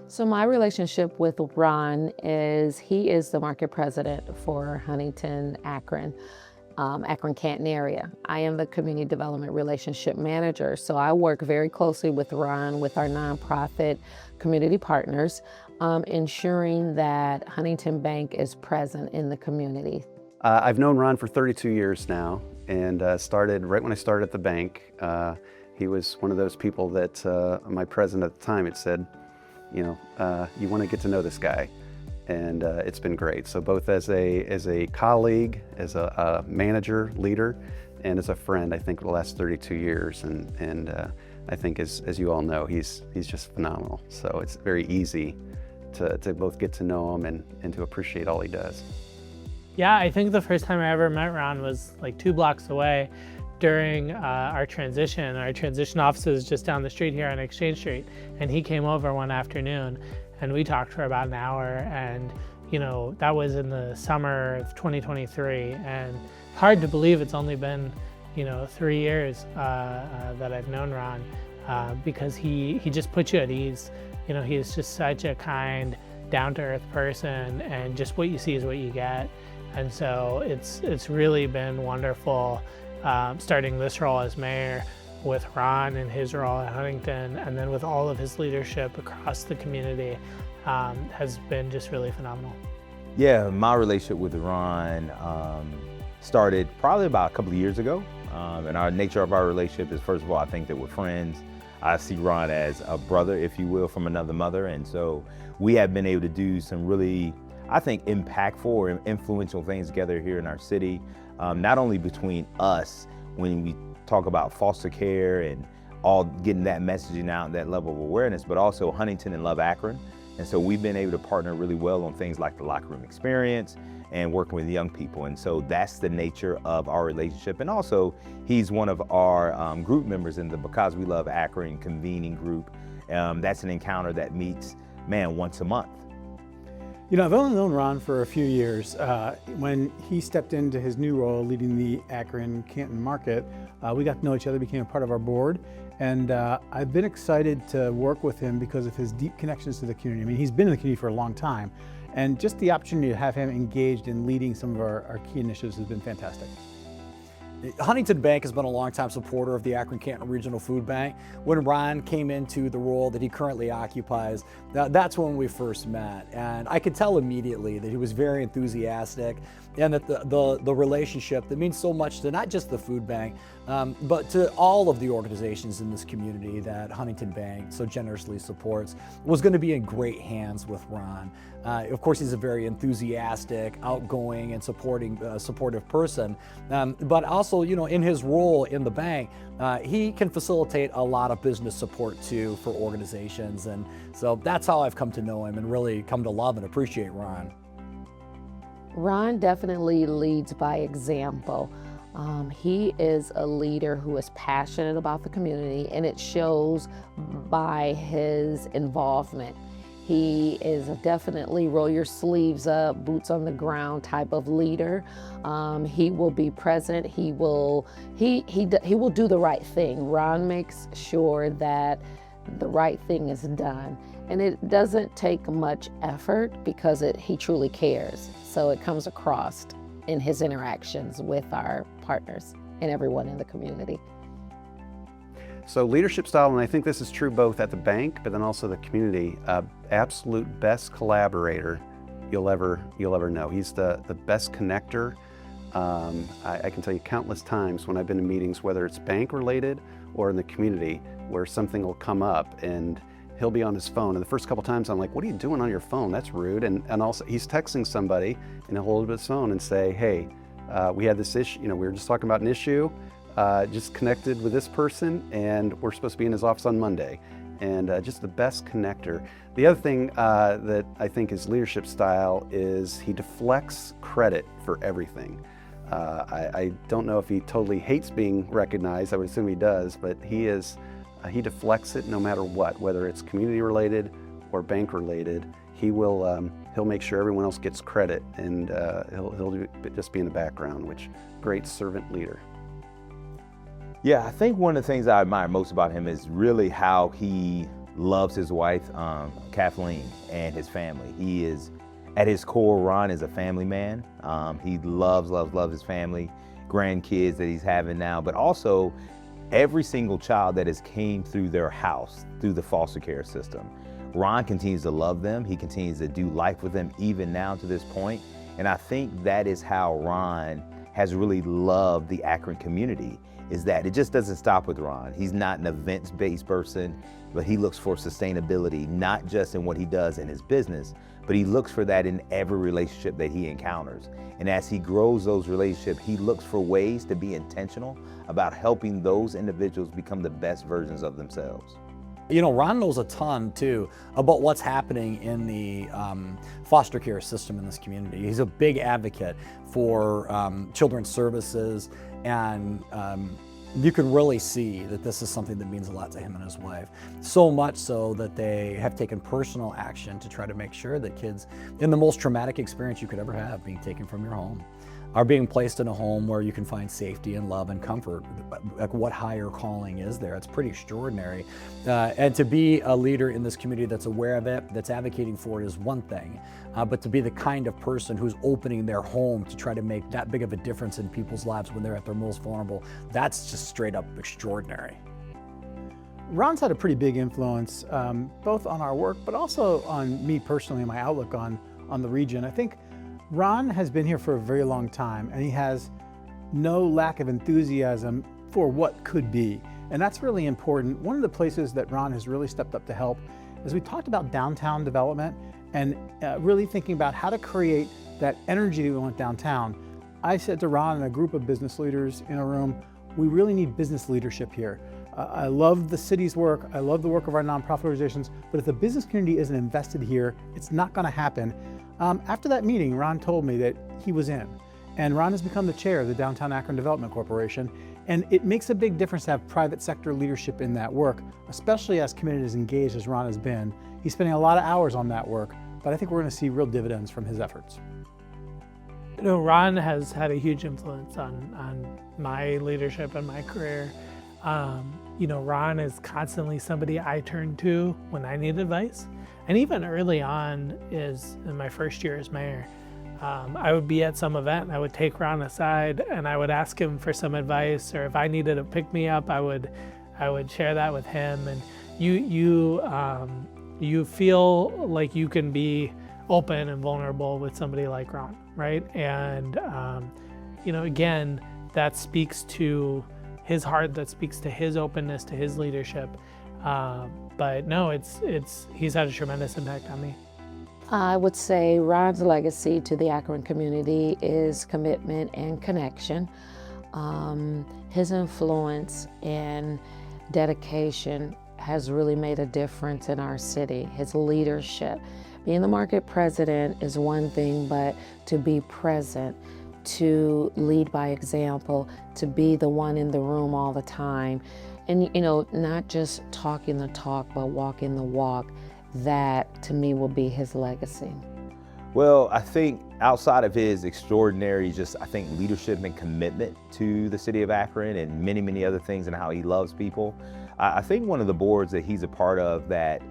So my relationship with Ron is he is the market president for Huntington, Akron, Akron Canton area. I am the community development relationship manager. So I work very closely with Ron, with our nonprofit community partners, ensuring that Huntington Bank is present in the community. I've known Ron for 32 years now, and started right when I started at the bank. He was one of those people that my president at the time had said, you want to get to know this guy, and it's been great. So both as a colleague, as a manager, leader, and as a friend, I think for the last 32 years, and I think as you all know, he's just phenomenal. So it's very easy to both get to know him and to appreciate all he does. Yeah, I think the first time I ever met Ron was like 2 blocks away during our transition. Our transition office is just down the street here on Exchange Street, and he came over one afternoon and we talked for about an hour, and that was in the summer of 2023, and hard to believe it's only been 3 years that I've known Ron, because he just puts you at ease. He is just such a kind, down-to-earth person, and just what you see is what you get. And so it's really been wonderful starting this role as mayor with Ron and his role at Huntington, and then with all of his leadership across the community has been just really phenomenal. Yeah, my relationship with Ron started probably about a couple of years ago. And our nature of our relationship is, first of all, I think that we're friends. I see Ron as a brother, if you will, from another mother. And so we have been able to do some really, I think, impactful or influential things together here in our city. Not only between us, when we talk about foster care and all getting that messaging out, that level of awareness, but also Huntington and Love Akron. And so we've been able to partner really well on things like the locker room experience and working with young people. And so that's the nature of our relationship. And also, he's one of our group members in the Because We Love Akron convening group. That's an encounter that meets, once a month. I've only known Ron for a few years. When he stepped into his new role leading the Akron Canton market, we got to know each other, became a part of our board, and I've been excited to work with him because of his deep connections to the community. I mean, he's been in the community for a long time, and just the opportunity to have him engaged in leading some of our key initiatives has been fantastic. Huntington Bank has been a longtime supporter of the Akron Canton Regional Food Bank. When Ron came into the role that he currently occupies, that's when we first met. And I could tell immediately that he was very enthusiastic, and that the relationship that means so much to not just the food bank, but to all of the organizations in this community that Huntington Bank so generously supports, was going to be in great hands with Ron. Of course, he's a very enthusiastic, outgoing, and supportive person, but also, in his role in the bank, he can facilitate a lot of business support too for organizations, and so that's how I've come to know him and really come to love and appreciate Ron. Ron definitely leads by example. He is a leader who is passionate about the community, and it shows by his involvement. He is definitely roll your sleeves up, boots on the ground type of leader. He will be present. He will do the right thing. Ron makes sure that the right thing is done, and it doesn't take much effort because he truly cares. So it comes across in his interactions with our partners and everyone in the community. So leadership style, and I think this is true both at the bank, but then also the community, absolute best collaborator you'll ever know. He's the best connector. I can tell you countless times when I've been in meetings, whether it's bank related or in the community, where something will come up and he'll be on his phone. And the first couple times I'm like, what are you doing on your phone? That's rude. And also he's texting somebody and he'll hold up his phone and say, hey, we had this issue, we were just talking about an issue, just connected with this person, and we're supposed to be in his office on Monday. And just the best connector. The other thing that I think is leadership style is he deflects credit for everything. I don't know if he totally hates being recognized. I would assume he does, but he deflects it no matter what, whether it's community related or bank related. He'll make sure everyone else gets credit, and he'll just be in the background, which great servant leader. Yeah, I think one of the things I admire most about him is really how he loves his wife, Kathleen, and his family. He is, at his core, Ron is a family man. He loves his family, grandkids that he's having now, but also every single child that has came through their house, through the foster care system. Ron continues to love them. He continues to do life with them even now to this point. And I think that is how Ron has really loved the Akron community, is that it just doesn't stop with Ron. He's not an events-based person, but he looks for sustainability, not just in what he does in his business, but he looks for that in every relationship that he encounters. And as he grows those relationships, he looks for ways to be intentional about helping those individuals become the best versions of themselves. You know, Ron knows a ton too about what's happening in the foster care system in this community. He's a big advocate for children's services, and you can really see that this is something that means a lot to him and his wife. So much so that they have taken personal action to try to make sure that kids in the most traumatic experience you could ever have, being taken from your home, are being placed in a home where you can find safety and love and comfort. Like, what higher calling is there? It's pretty extraordinary. And to be a leader in this community that's aware of it, that's advocating for it, is one thing. But to be the kind of person who's opening their home to try to make that big of a difference in people's lives when they're at their most vulnerable, that's just straight up extraordinary. Ron's had a pretty big influence, both on our work, but also on me personally and my outlook on the region. I think Ron has been here for a very long time, and he has no lack of enthusiasm for what could be. And that's really important. One of the places that Ron has really stepped up to help is we talked about downtown development and really thinking about how to create that energy that we want downtown. I said to Ron and a group of business leaders in a room, we really need business leadership here. I love the city's work, I love the work of our nonprofit organizations, but if the business community isn't invested here, it's not gonna happen. After that meeting, Ron told me that he was in, and Ron has become the chair of the Downtown Akron Development Corporation, and it makes a big difference to have private sector leadership in that work, especially as committed as engaged as Ron has been. He's spending a lot of hours on that work, but I think we're going to see real dividends from his efforts. You know, Ron has had a huge influence on my leadership and my career. You know, Ron is constantly somebody I turn to when I need advice. And even early on, in my first year as mayor, I would be at some event and I would take Ron aside and I would ask him for some advice, or if I needed a pick-me-up, I would share that with him. And you feel like you can be open and vulnerable with somebody like Ron, right? And you know, again, that speaks to his heart, that speaks to his openness, to his leadership. But no, he's had a tremendous impact on me. I would say Ron's legacy to the Akron community is commitment and connection. His influence and dedication has really made a difference in our city. His leadership. Being the market president is one thing, but to be present, to lead by example, to be the one in the room all the time, and you know, not just talking the talk, but walking the walk, that to me will be his legacy. Well, I think outside of his extraordinary, leadership and commitment to the city of Akron and many, many other things and how he loves people, I think one of the boards that he's a part of that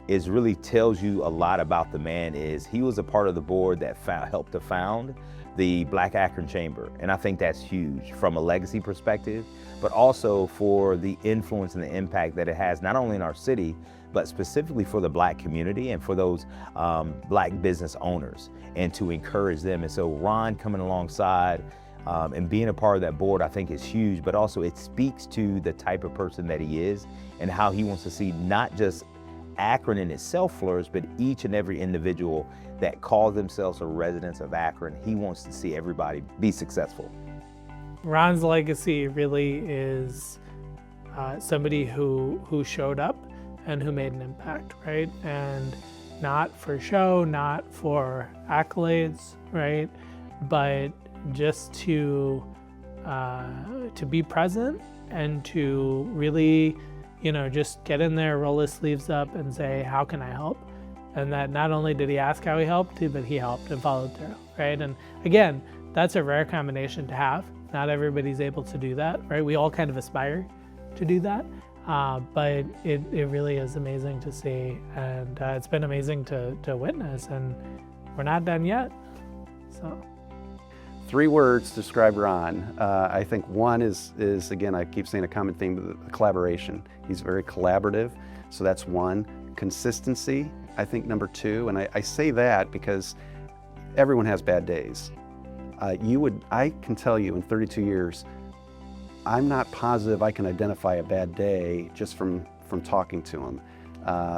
really tells you a lot about the man is he was a part of the board that helped to found the Black Akron Chamber. And I think that's huge from a legacy perspective, but also for the influence and the impact that it has not only in our city, but specifically for the Black community and for those Black business owners, and to encourage them. And so Ron coming alongside and being a part of that board, I think is huge, but also it speaks to the type of person that he is and how he wants to see not just Akron in itself flourish, but each and every individual that calls themselves a resident of Akron. He wants to see everybody be successful. Ron's legacy really is somebody who showed up and who made an impact, right? And not for show, not for accolades, right? But just to be present and to really, you know, just get in there, roll his sleeves up and say, how can I help? And that not only did he ask how he helped, but he helped and followed through, right? And again, that's a rare combination to have. Not everybody's able to do that, right? We all kind of aspire to do that. but it really is amazing to see, and it's been amazing to witness, and we're not done yet. So. 3 words to describe Ron. I think one is again, I keep saying a common theme, the collaboration. He's very collaborative, so that's one. Consistency, I think number 2, and I say that because everyone has bad days. I can tell you in 32 years, I'm not positive I can identify a bad day just from talking to him,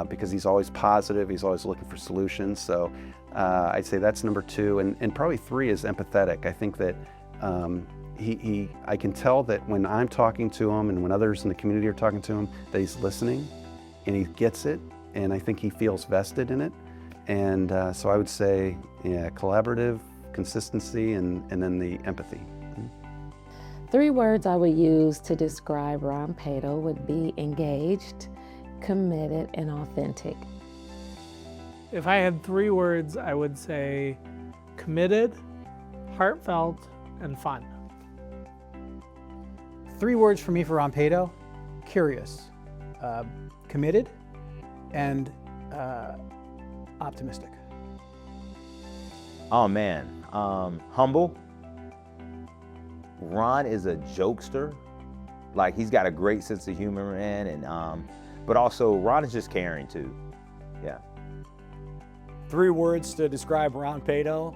because he's always positive, he's always looking for solutions. So I'd say that's number 2, and probably 3 is empathetic. I think that I can tell that when I'm talking to him and when others in the community are talking to him, that he's listening and he gets it, and I think he feels vested in it. And so I would say, yeah, collaborative, consistency, and then the empathy. 3 words I would use to describe Ron Paydo would be engaged, committed, and authentic. If I had 3 words, I would say committed, heartfelt, and fun. 3 words for me for Ron Paydo: curious, committed, and optimistic. Oh man, humble. Ron is a jokester. Like, he's got a great sense of humor, man, and but also Ron is just caring too. Yeah. 3 words to describe Ron Paydo: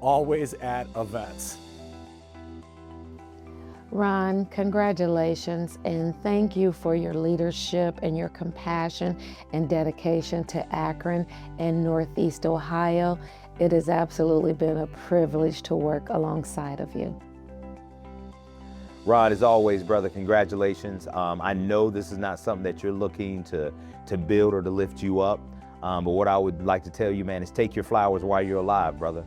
always at events. Ron, congratulations, and thank you for your leadership and your compassion and dedication to Akron and Northeast Ohio. It has absolutely been a privilege to work alongside of you. Ron, as always, brother, congratulations. I know this is not something that you're looking to build or to lift you up, but what I would like to tell you, man, is take your flowers while you're alive, brother.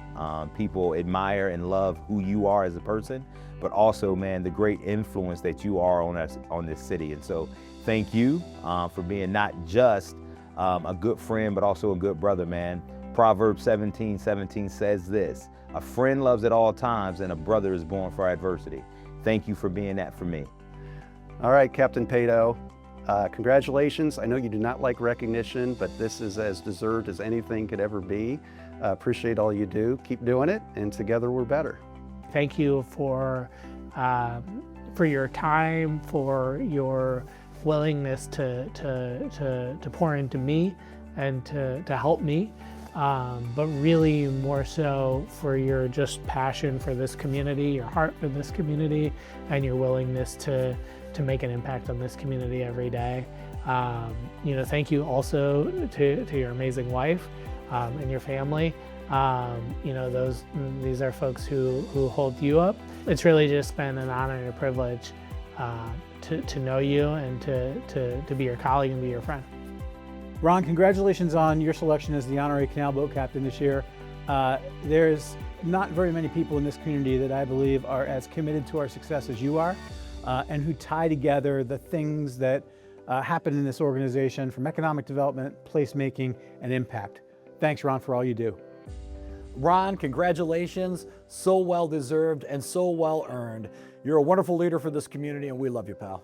People admire and love who you are as a person, but also, man, the great influence that you are on this city. And so thank you for being not just a good friend, but also a good brother, man. Proverbs 17:17 says this: a friend loves at all times, and a brother is born for adversity. Thank you for being that for me. All right, Captain Paydo, congratulations. I know you do not like recognition, but this is as deserved as anything could ever be. Appreciate all you do. Keep doing it, and together we're better. Thank you for your time, for your willingness to pour into me and to help me, but really more so for your just passion for this community, your heart for this community, and your willingness to make an impact on this community every day. Thank you also to your amazing wife and your family. These are folks who hold you up. It's really just been an honor and a privilege to know you and to be your colleague and be your friend. Ron, congratulations on your selection as the honorary Canal Boat Captain this year. There's not very many people in this community that I believe are as committed to our success as you are, and who tie together the things that happen in this organization, from economic development, placemaking, and impact. Thanks, Ron, for all you do. Ron, congratulations. So well deserved and so well earned. You're a wonderful leader for this community, and we love you, pal.